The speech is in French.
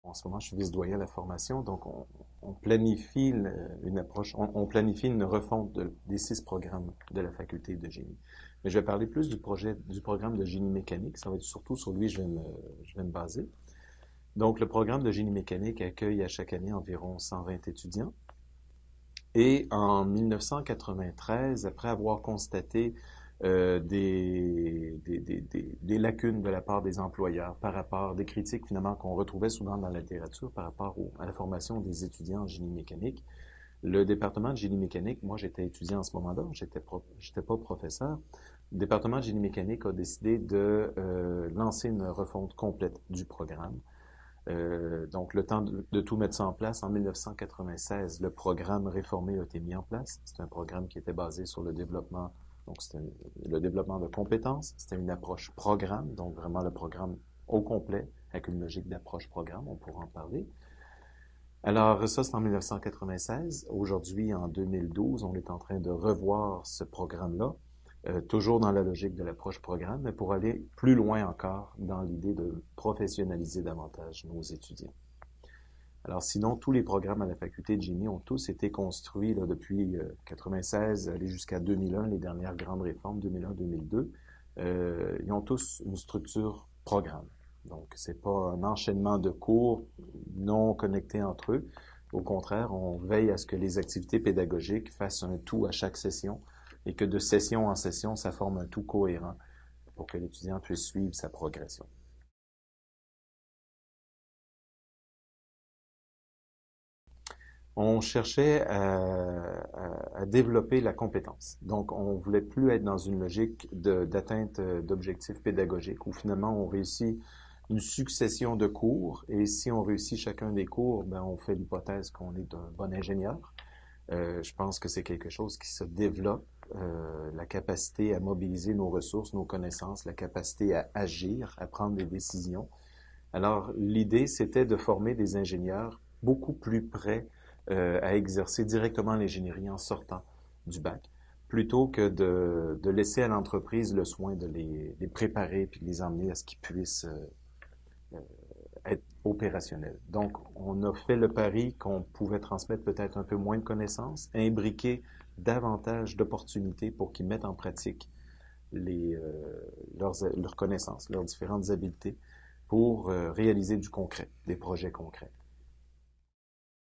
en ce moment, je suis vice-doyen de la formation, donc on planifie une approche, on planifie une refonte des 6 programmes de la faculté de génie. Mais je vais parler plus du programme de génie mécanique. Ça va être surtout sur lui je vais me baser. Donc, le programme de génie mécanique accueille à chaque année environ 120 étudiants. Et en 1993, après avoir constaté des lacunes de la part des employeurs par rapport des critiques finalement qu'on retrouvait souvent dans la littérature par rapport à la formation des étudiants en génie mécanique, le département de génie mécanique, moi j'étais étudiant en ce moment-là, j'étais pas professeur. Le département de génie mécanique a décidé de lancer une refonte complète du programme. Donc, le temps de tout mettre ça en place, en 1996, le programme réformé a été mis en place. C'est un programme qui était basé sur le développement, donc c'était le développement de compétences. C'était une approche programme, donc vraiment le programme au complet, avec une logique d'approche programme, on pourra en parler. Alors, ça, c'est en 1996. Aujourd'hui, en 2012, on est en train de revoir ce programme-là, toujours dans la logique de l'approche programme, mais pour aller plus loin encore dans l'idée de professionnaliser davantage nos étudiants. Alors, sinon, tous les programmes à la faculté de génie ont tous été construits là, depuis 1996, aller jusqu'à 2001, les dernières grandes réformes, 2001-2002. Ils ont tous une structure programme. Donc, c'est pas un enchaînement de cours non connectés entre eux. Au contraire, on veille à ce que les activités pédagogiques fassent un tout à chaque session et que de session en session, ça forme un tout cohérent pour que l'étudiant puisse suivre sa progression. On cherchait à développer la compétence. Donc, on voulait plus être dans une logique d'atteinte d'objectifs pédagogiques où finalement on réussit une succession de cours et si on réussit chacun des cours, ben on fait l'hypothèse qu'on est un bon ingénieur. Je pense que c'est quelque chose qui se développe, la capacité à mobiliser nos ressources, nos connaissances, la capacité à agir, à prendre des décisions. Alors, l'idée, c'était de former des ingénieurs beaucoup plus prêts à exercer directement l'ingénierie en sortant du bac, plutôt que de laisser à l'entreprise le soin de les préparer puis de les emmener à ce qu'ils puissent être opérationnels. Donc, on a fait le pari qu'on pouvait transmettre peut-être un peu moins de connaissances, imbriquer davantage d'opportunités pour qu'ils mettent en pratique leurs connaissances, leurs différentes habiletés pour réaliser du concret, des projets concrets.